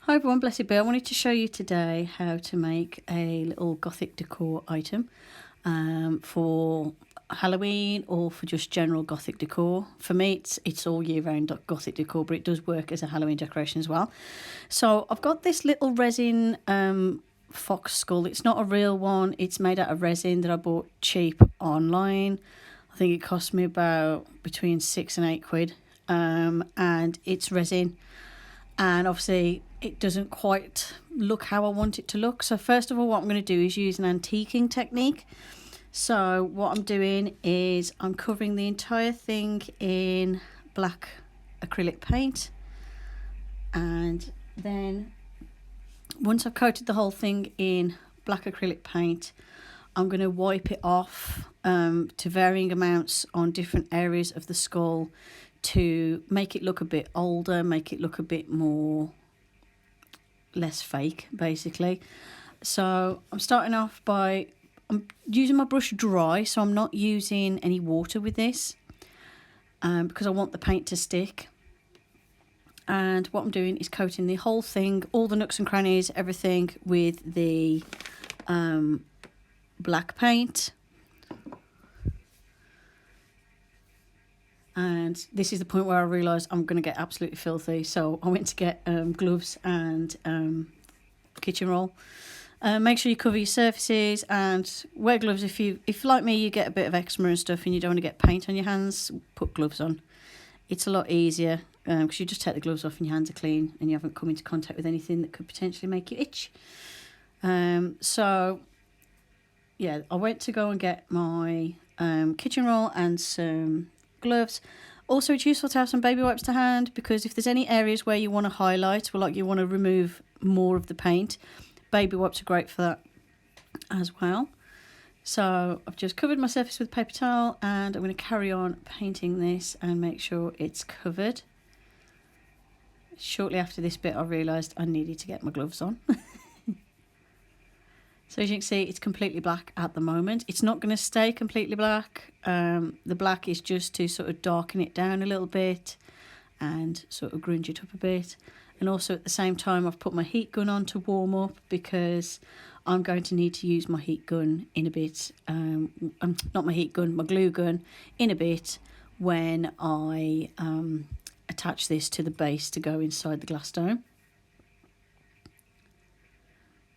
Hi everyone, Blessed Be. I wanted to show you today how to make a little Gothic decor item for Halloween or for just general Gothic decor. For me, it's all year round Gothic decor, but it does work as a Halloween decoration as well. So I've got this little resin fox skull. It's not a real one. It's made out of resin that I bought cheap online. I think it cost me about between £6 and £8, and it's resin. And obviously it doesn't quite look how I want it to look. So first of all, what I'm going to do is use an antiquing technique. So what I'm doing is I'm covering the entire thing in black acrylic paint, and then once I've coated the whole thing in black acrylic paint, I'm going to wipe it off to varying amounts on different areas of the skull to make it look a bit older, make it look a bit more less fake, basically. So I'm starting off by I'm using my brush dry, so I'm not using any water with this because I want the paint to stick. And what I'm doing is coating the whole thing, all the nooks and crannies, everything, with the black paint. And this is the point where I realised I'm going to get absolutely filthy, so I went to get gloves and kitchen roll. Make sure you cover your surfaces and wear gloves. If like me you get a bit of eczema and stuff and you don't want to get paint on your hands, put gloves on. It's a lot easier because you just take the gloves off and your hands are clean and you haven't come into contact with anything that could potentially make you itch. So yeah, I went to go and get my kitchen roll and some gloves. Also, it's useful to have some baby wipes to hand because if there's any areas where you want to highlight or like you want to remove more of the paint, baby wipes are great for that as well. So I've just covered my surface with a paper towel and I'm going to carry on painting this and make sure it's covered. Shortly after this bit I realised I needed to get my gloves on. So as you can see, it's completely black at the moment. It's not going to stay completely black. The black is just to sort of darken it down a little bit and sort of grunge it up a bit. And also at the same time, I've put my heat gun on to warm up because I'm going to need to use my heat gun in a bit. Not my heat gun, my glue gun in a bit when I attach this to the base to go inside the glass dome.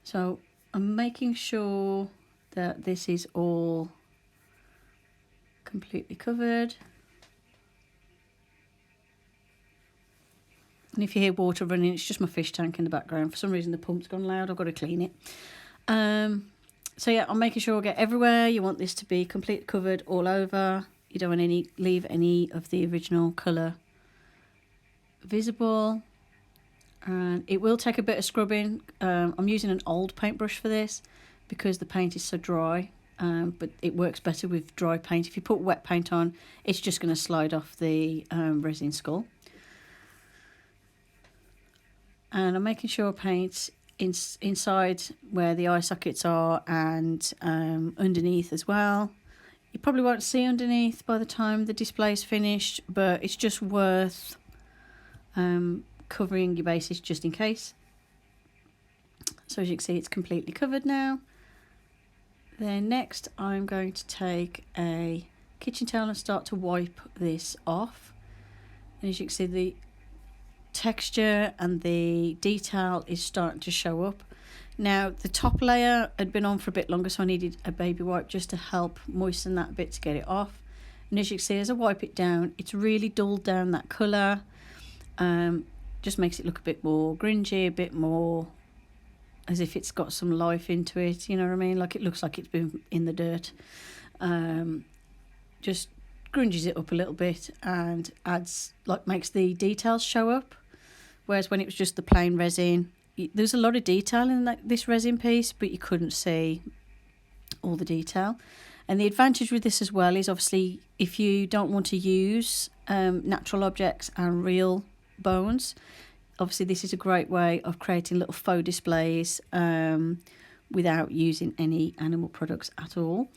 So I'm making sure that this is all completely covered. And if you hear water running, it's just my fish tank in the background. For some reason the pump's gone loud, I've got to clean it. So yeah, I'm making sure I get everywhere. You want this to be completely covered all over. You don't want to leave any of the original colour visible. And it will take a bit of scrubbing. I'm using an old paintbrush for this because the paint is so dry, but it works better with dry paint. If you put wet paint on, it's just going to slide off the resin skull. And I'm making sure I paint inside where the eye sockets are and underneath as well. You probably won't see underneath by the time the display's finished, but it's just worth covering your bases just in case. So as you can see, it's completely covered now. Then next I'm going to take a kitchen towel and start to wipe this off. And as you can see, the texture and the detail is starting to show up. Now the top layer had been on for a bit longer, so I needed a baby wipe just to help moisten that bit to get it off. And as you can see, as I wipe it down, it's really dulled down that colour. Just makes it look a bit more grungy, a bit more as if it's got some life into it, you know what I mean? Like it looks like it's been in the dirt. Just grunges it up a little bit and makes the details show up. Whereas when it was just the plain resin, there's a lot of detail in this resin piece, but you couldn't see all the detail. And the advantage with this as well is obviously if you don't want to use natural objects and real bones, obviously this is a great way of creating little faux displays without using any animal products at all.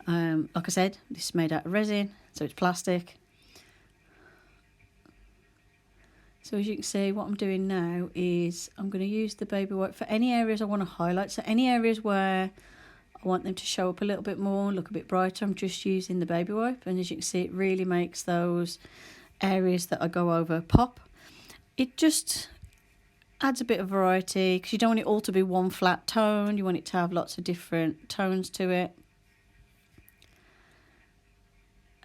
Like I said, this is made out of resin, so it's plastic. So as you can see, what I'm doing now is I'm going to use the baby white for any areas I want to highlight. So any areas where I want them to show up a little bit more, look a bit brighter, I'm just using the baby wipe. And as you can see, it really makes those areas that I go over pop. It just adds a bit of variety because you don't want it all to be one flat tone. You want it to have lots of different tones to it.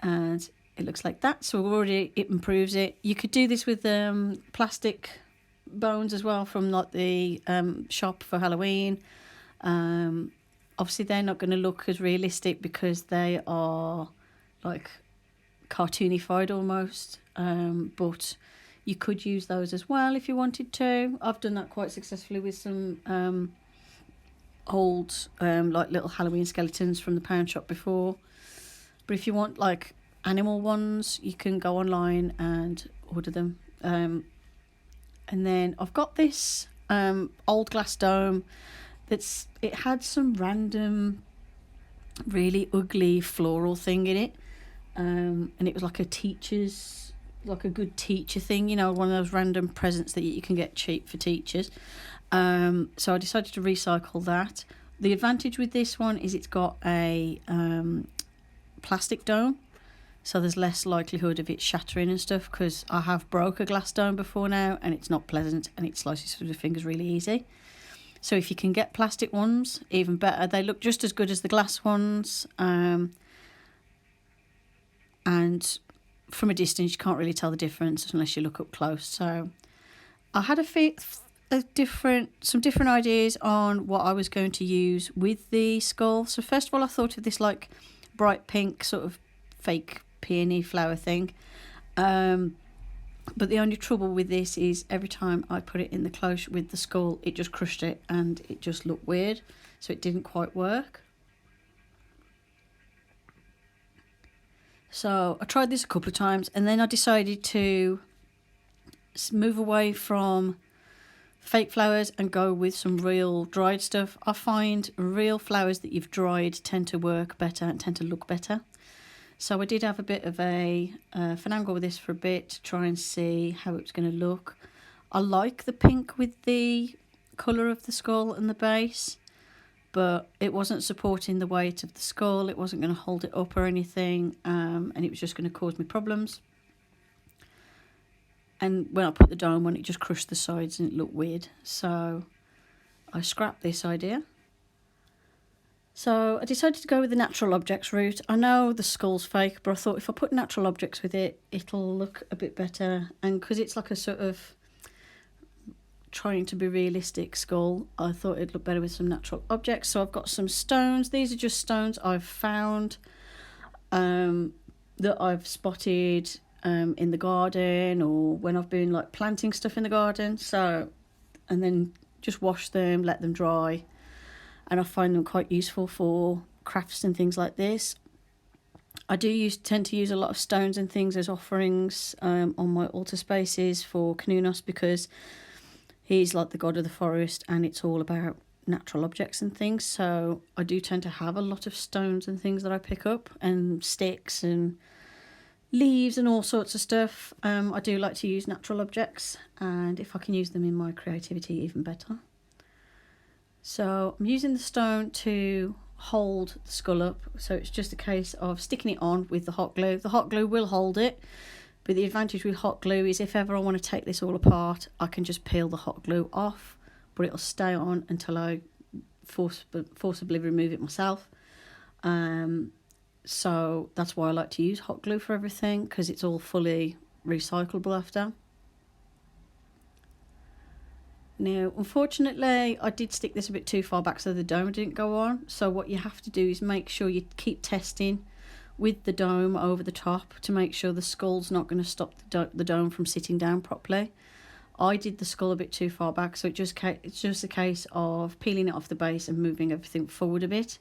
And it looks like that, so already it improves it. You could do this with plastic bones as well from like the shop for Halloween. Obviously they're not going to look as realistic because they are like cartoonified almost, but you could use those as well if you wanted to. I've done that quite successfully with some old like little Halloween skeletons from the pound shop before. But if you want like animal ones, you can go online and order them. And then I've got this old glass dome it had some random really ugly floral thing in it, and it was like a good teacher thing, you know, one of those random presents that you can get cheap for teachers. So I decided to recycle that. The advantage with this one is it's got a plastic dome, so there's less likelihood of it shattering and stuff, because I have broke a glass dome before now and it's not pleasant and it slices through the fingers really easy. So if you can get plastic ones, even better. They look just as good as the glass ones, and from a distance you can't really tell the difference unless you look up close. So I had some different ideas on what I was going to use with the skull. So first of all, I thought of this like bright pink sort of fake peony flower thing, but the only trouble with this is every time I put it in the cloche with the skull, it just crushed it and it just looked weird, so it didn't quite work. So I tried this a couple of times and then I decided to move away from fake flowers and go with some real dried stuff. I find real flowers that you've dried tend to work better and tend to look better. So I did have a bit of a finagle with this for a bit to try and see how it was going to look. I like the pink with the colour of the skull and the base, but it wasn't supporting the weight of the skull. It wasn't going to hold it up or anything, and it was just going to cause me problems. And when I put the dome on, it just crushed the sides and it looked weird. So I scrapped this idea. So I decided to go with the natural objects route. I know the skull's fake, but I thought if I put natural objects with it, it'll look a bit better. And because it's like a sort of trying to be realistic skull, I thought it'd look better with some natural objects. So I've got some stones. These are just stones I've found that I've spotted in the garden or when I've been like planting stuff in the garden. So, and then just wash them, let them dry. And I find them quite useful for crafts and things like this. I do tend to use a lot of stones and things as offerings on my altar spaces for Knunos, because he's like the god of the forest and it's all about natural objects and things. So I do tend to have a lot of stones and things that I pick up, and sticks and leaves and all sorts of stuff. I do like to use natural objects, and if I can use them in my creativity, even better. So I'm using the stone to hold the skull up, so it's just a case of sticking it on with the hot glue. The hot glue will hold it, but the advantage with hot glue is if ever I want to take this all apart, I can just peel the hot glue off, but it'll stay on until I forcibly remove it myself. So that's why I like to use hot glue for everything, because it's all fully recyclable after. Now, unfortunately, I did stick this a bit too far back so the dome didn't go on. So what you have to do is make sure you keep testing with the dome over the top to make sure the skull's not going to stop the dome from sitting down properly. I did the skull a bit too far back, so it's just a case of peeling it off the base and moving everything forward a bit.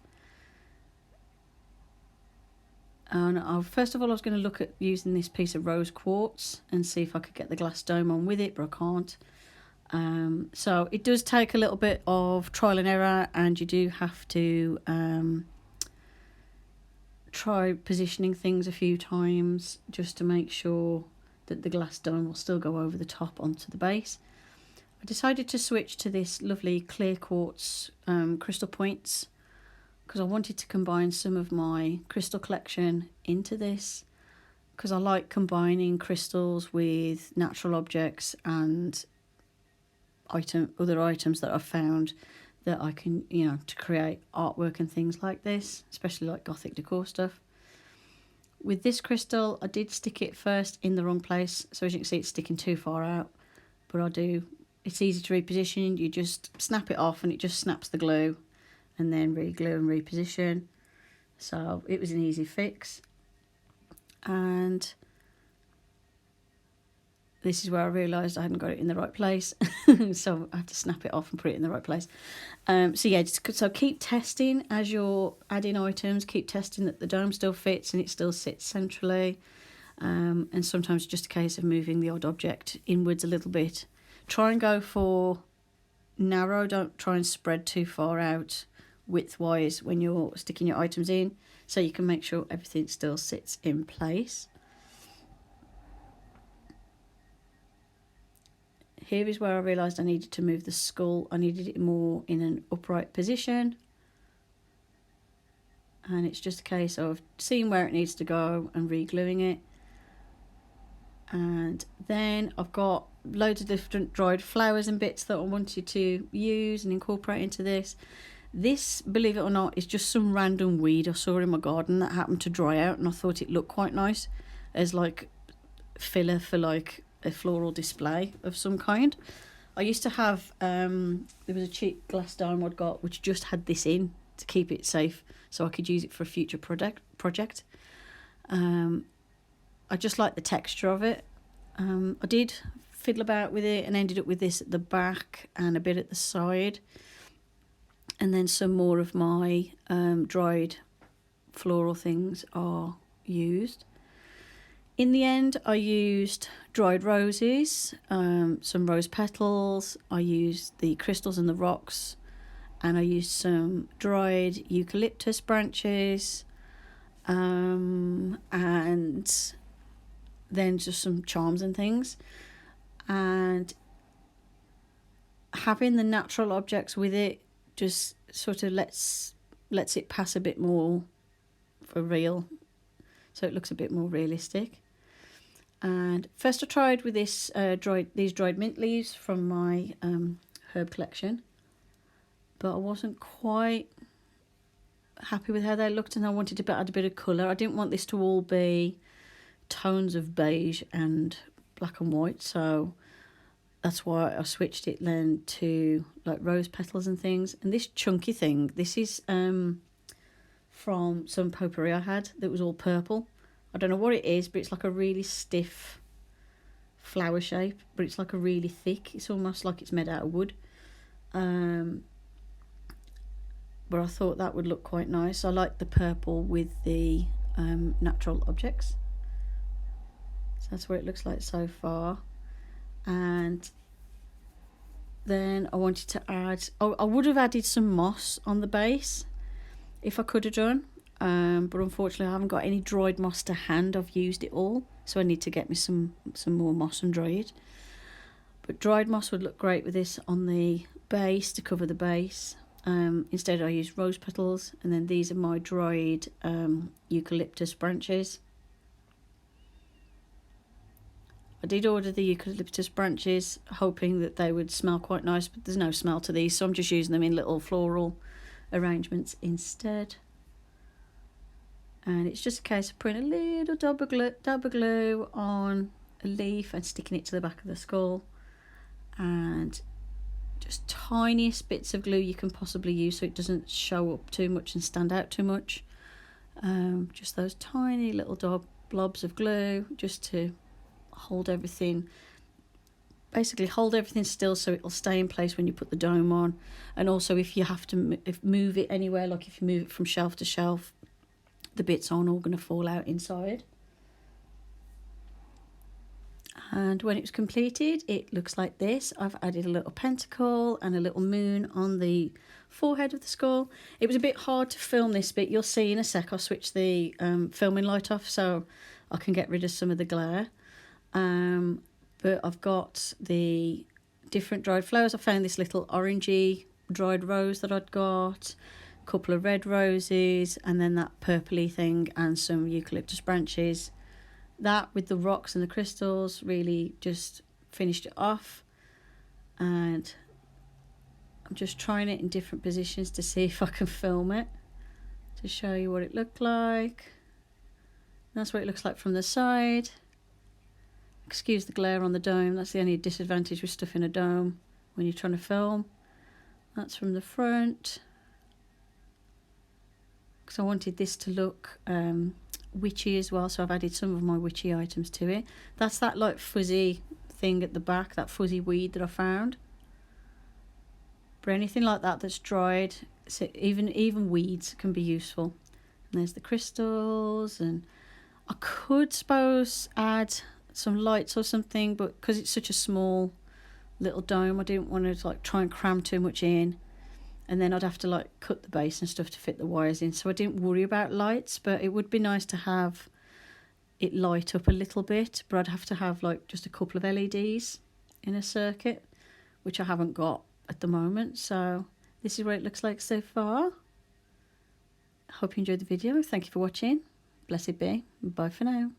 And first of all, I was going to look at using this piece of rose quartz and see if I could get the glass dome on with it, but I can't. So it does take a little bit of trial and error, and you do have to try positioning things a few times just to make sure that the glass dome will still go over the top onto the base. I decided to switch to this lovely clear quartz crystal points because I wanted to combine some of my crystal collection into this, because I like combining crystals with natural objects and other items that I've found that I can, to create artwork and things like this, especially like Gothic decor stuff. With this crystal, I did stick it first in the wrong place, so as you can see it's sticking too far out, but it's easy to reposition. You just snap it off and it just snaps the glue, and then re-glue and reposition. So it was an easy fix. And this is where I realised I hadn't got it in the right place. So I had to snap it off and put it in the right place. So keep testing as you're adding items. Keep testing that the dome still fits and it still sits centrally. And sometimes just a case of moving the odd object inwards a little bit. Try and go for narrow. Don't try and spread too far out width-wise when you're sticking your items in, so you can make sure everything still sits in place. Here is where I realised I needed to move the skull. I needed it more in an upright position. And it's just a case of seeing where it needs to go and re-gluing it. And then I've got loads of different dried flowers and bits that I wanted to use and incorporate into this. This, believe it or not, is just some random weed I saw in my garden that happened to dry out, and I thought it looked quite nice as like filler for like a floral display of some kind. I used to have there was a cheap glass dome I'd got which just had this in to keep it safe so I could use it for a future project. I just like the texture of it. I did fiddle about with it and ended up with this at the back and a bit at the side, and then some more of my dried floral things are used. In the end, I used dried roses, some rose petals, I used the crystals and the rocks, and I used some dried eucalyptus branches, and then just some charms and things. And having the natural objects with it just sort of lets it pass a bit more for real, so it looks a bit more realistic. And first I tried with these dried mint leaves from my herb collection, but I wasn't quite happy with how they looked, and I wanted to add a bit of colour. I didn't want this to all be tones of beige and black and white, so that's why I switched it then to like rose petals and things. And this chunky thing, this is from some potpourri I had that was all purple. I don't know what it is, but it's like a really stiff flower shape, but it's like a really thick, it's almost like it's made out of wood. But I thought that would look quite nice. I like the purple with the natural objects. So that's what it looks like so far. And then I wanted to add, I would have added some moss on the base if I could have done, but unfortunately I haven't got any dried moss to hand. I've used it all, so I need to get me some more moss and dry it. But dried moss would look great with this on the base to cover the base. Instead I used rose petals, and then these are my dried eucalyptus branches. I did order the eucalyptus branches hoping that they would smell quite nice, but there's no smell to these, so I'm just using them in little floral arrangements instead. And it's just a case of putting a little dab of glue on a leaf and sticking it to the back of the skull, and just tiniest bits of glue you can possibly use so it doesn't show up too much and stand out too much. Just those tiny little blobs of glue just to hold everything still so it'll stay in place when you put the dome on. And also if you have to move it anywhere, like if you move it from shelf to shelf, the bits aren't all going to fall out inside. And when it's completed, it looks like this. I've added a little pentacle and a little moon on the forehead of the skull. It was a bit hard to film this bit. You'll see in a sec. I'll switch the filming light off so I can get rid of some of the glare. But I've got the different dried flowers. I found this little orangey dried rose that I'd got, a couple of red roses, and then that purpley thing and some eucalyptus branches. That with the rocks and the crystals really just finished it off. And I'm just trying it in different positions to see if I can film it to show you what it looked like. That's what it looks like from the side. Excuse the glare on the dome, that's the only disadvantage with stuff in a dome when you're trying to film. That's from the front. Because I wanted this to look witchy as well, so I've added some of my witchy items to it. That's that like fuzzy thing at the back, that fuzzy weed that I found. But anything like that that's dried, so even weeds can be useful. And there's the crystals, and I could suppose add some lights or something, but because it's such a small little dome, I didn't want to like try and cram too much in, and then I'd have to like cut the base and stuff to fit the wires in, so I didn't worry about lights. But it would be nice to have it light up a little bit, but I'd have to have like just a couple of LEDs in a circuit, which I haven't got at the moment. So this is what it looks like so far. I hope you enjoyed the video. Thank you for watching. Blessed be. Bye for now.